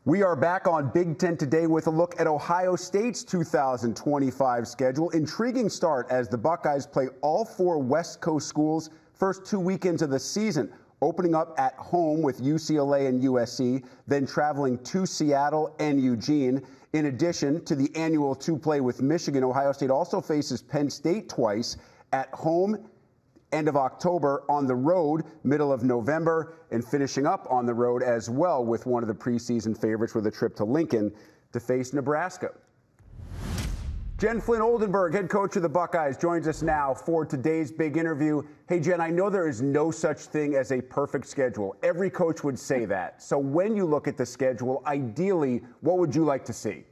We are back on Big Ten Today with a look at Ohio State's 2025 schedule. Intriguing start as the Buckeyes play all four West Coast schools first 2 weekends of the season, opening up at home with UCLA and USC, then traveling to Seattle and Eugene. In addition to the annual two-play with Michigan, Ohio State also faces Penn State twice at home end of October, on the road middle of November, and finishing up on the road as well with one of the preseason favorites with a trip to Lincoln to face Nebraska. Flynn Oldenburg, head coach of the Buckeyes, joins us now for today's big interview. Hey, Jen, I know there is no such thing as a perfect schedule. Every coach would say that. So when you look at the schedule, ideally, what would you like to see?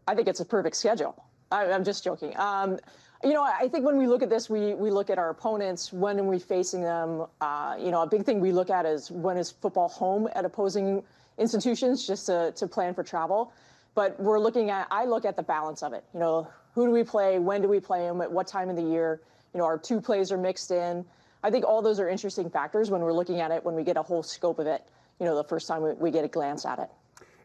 I think it's a perfect schedule. I'm just joking. I think when we look at this, we look at our opponents. When are we facing them? A big thing we look at is when is football home at opposing institutions, just to plan for travel. But I look at the balance of it. Who do we play? When do we play them? At what time of the year? Our two plays are mixed in. I think all those are interesting factors when we're looking at it, when we get a whole scope of it, the first time we get a glance at it.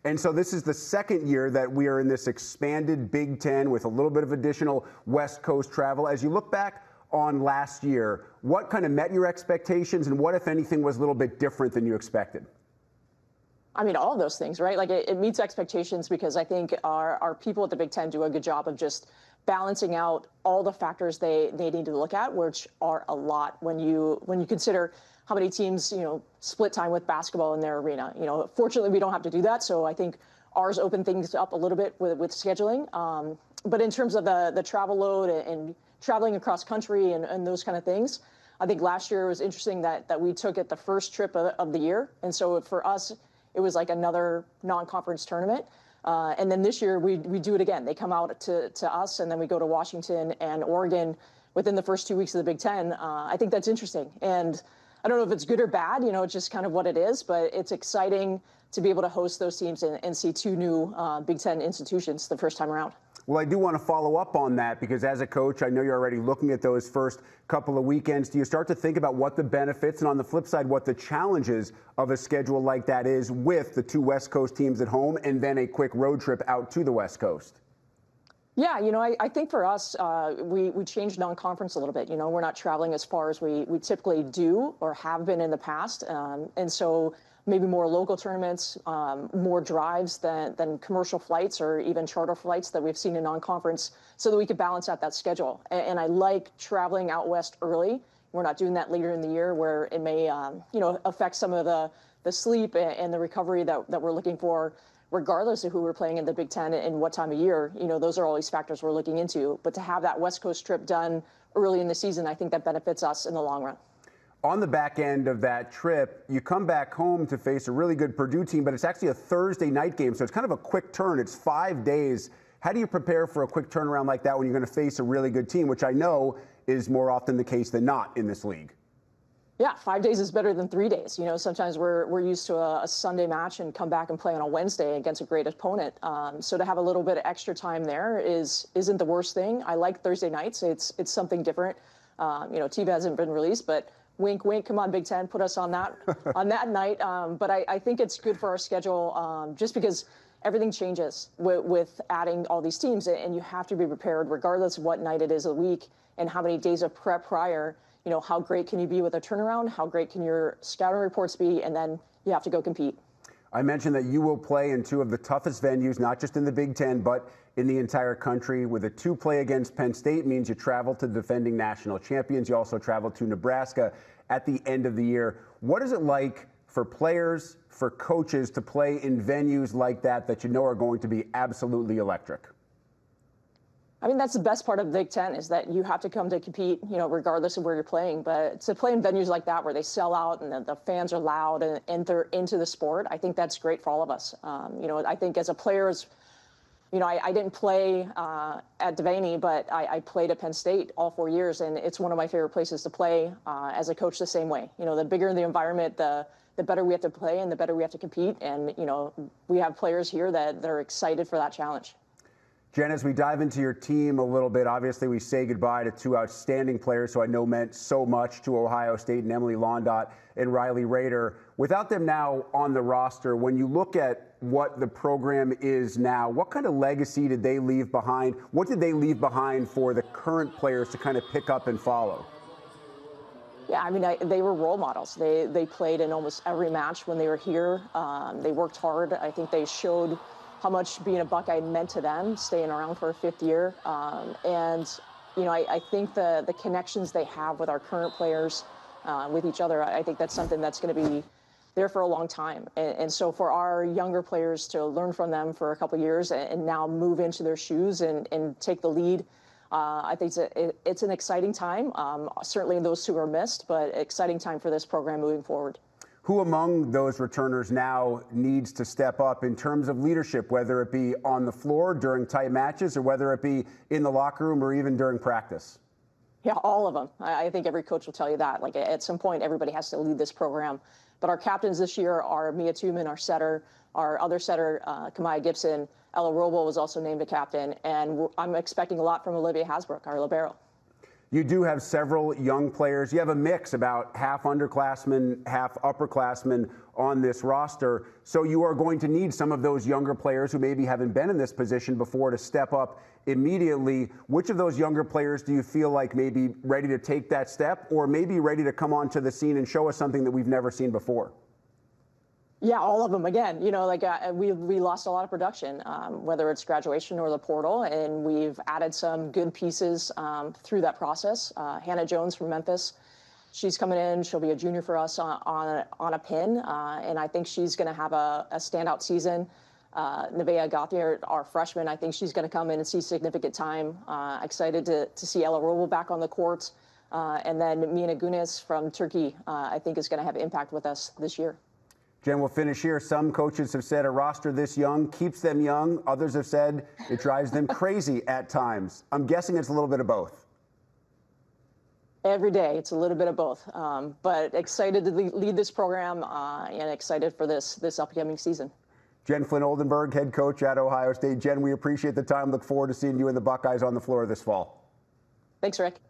And so this is the second year that we are in this expanded Big Ten with a little bit of additional West Coast travel. As you look back on last year, what kind of met your expectations, and what, if anything, was a little bit different than you expected? I mean, all of those things, right? Like it meets expectations because I think our people at the Big Ten do a good job of just balancing out all the factors they need to look at, which are a lot when you consider how many teams, split time with basketball in their arena. Fortunately, we don't have to do that. So I think ours open things up a little bit with scheduling. But in terms of the travel load and traveling across country and those kind of things, I think last year was interesting that we took it the first trip of the year. And so for us, it was like another non-conference tournament. And then this year we do it again. They come out to us, and then we go to Washington and Oregon within the first 2 weeks of the Big Ten. I think that's interesting. And I don't know if it's good or bad, it's just kind of what it is, but it's exciting to be able to host those teams and see two new Big Ten institutions the first time around. Well, I do want to follow up on that because as a coach, I know you're already looking at those first couple of weekends. Do you start to think about what the benefits and on the flip side, what the challenges of a schedule like that is with the two West Coast teams at home and then a quick road trip out to the West Coast? Yeah, I think for us, we changed non-conference a little bit. We're not traveling as far as we typically do or have been in the past. And so maybe more local tournaments, more drives than commercial flights or even charter flights that we've seen in non-conference so that we could balance out that schedule. And I like traveling out west early. We're not doing that later in the year where it may, affect some of the sleep and the recovery that we're looking for, regardless of who we're playing in the Big Ten and what time of year. Those are always factors we're looking into. But to have that West Coast trip done early in the season, I think that benefits us in the long run. On the back end of that trip, you come back home to face a really good Purdue team, but it's actually a Thursday night game, so it's kind of a quick turn. It's 5 days. How do you prepare for a quick turnaround like that when you're going to face a really good team, which I know is more often the case than not in this league? Yeah, 5 days is better than 3 days. Sometimes we're used to a Sunday match and come back and play on a Wednesday against a great opponent. So to have a little bit of extra time there isn't the worst thing. I like Thursday nights. It's something different. TV hasn't been released, but wink, wink. Come on, Big Ten, put us on that night. But I think it's good for our schedule just because everything changes with adding all these teams, and you have to be prepared regardless of what night it is of the week and how many days of prep prior. How great can you be with a turnaround? How great can your scouting reports be? And then you have to go compete. I mentioned that you will play in two of the toughest venues, not just in the Big Ten, but in the entire country. With a two-play against Penn State means you travel to defending national champions. You also travel to Nebraska at the end of the year. What is it like for players, for coaches to play in venues like that you know are going to be absolutely electric? I mean, that's the best part of the Big Ten is that you have to come to compete, regardless of where you're playing. But to play in venues like that where they sell out and the fans are loud and they're into the sport, I think that's great for all of us. I think as a player, I didn't play at Devaney, but I played at Penn State all 4 years, and it's one of my favorite places to play as a coach the same way. The bigger the environment, the better we have to play and the better we have to compete. And, we have players here that are excited for that challenge. Jen, as we dive into your team a little bit, obviously we say goodbye to two outstanding players who I know meant so much to Ohio State, and Emily Londot and Riley Rader. Without them now on the roster, when you look at what the program is now, what kind of legacy did they leave behind? What did they leave behind for the current players to kind of pick up and follow? Yeah, I mean, they were role models. They played in almost every match when they were here. They worked hard. I think they showed how much being a Buckeye meant to them, staying around for a fifth year. And, you know, I think the connections they have with our current players, with each other, I think that's something that's going to be there for a long time. And so for our younger players to learn from them for a couple of years and now move into their shoes and take the lead, I think it's an exciting time. Certainly those two are missed, but exciting time for this program moving forward. Who among those returners now needs to step up in terms of leadership, whether it be on the floor during tight matches or whether it be in the locker room or even during practice? Yeah, all of them. I think every coach will tell you that. Like at some point, everybody has to lead this program. But our captains this year are Mia Tuman, our setter, our other setter, Kamaya Gibson. Ella Roble was also named a captain. And I'm expecting a lot from Olivia Hasbrook, our libero. You do have several young players. You have a mix, about half underclassmen, half upperclassmen on this roster. So you are going to need some of those younger players who maybe haven't been in this position before to step up immediately. Which of those younger players do you feel like may be ready to take that step or maybe ready to come onto the scene and show us something that we've never seen before? Yeah, all of them. Again, you know, like we lost a lot of production, whether it's graduation or the portal, and we've added some good pieces through that process. Hannah Jones from Memphis, she's coming in. She'll be a junior for us on a pin, and I think she's going to have a standout season. Nevaeh Gauthier, our freshman, I think she's going to come in and see significant time. Excited to see Ella Roble back on the court, and then Mina Gunes from Turkey, I think is going to have impact with us this year. Jen, we'll finish here. Some coaches have said a roster this young keeps them young. Others have said it drives them crazy at times. I'm guessing it's a little bit of both. Every day, it's a little bit of both. But excited to lead this program and excited for this upcoming season. Jen Flynn Oldenburg, head coach at Ohio State. Jen, we appreciate the time. Look forward to seeing you and the Buckeyes on the floor this fall. Thanks, Rick.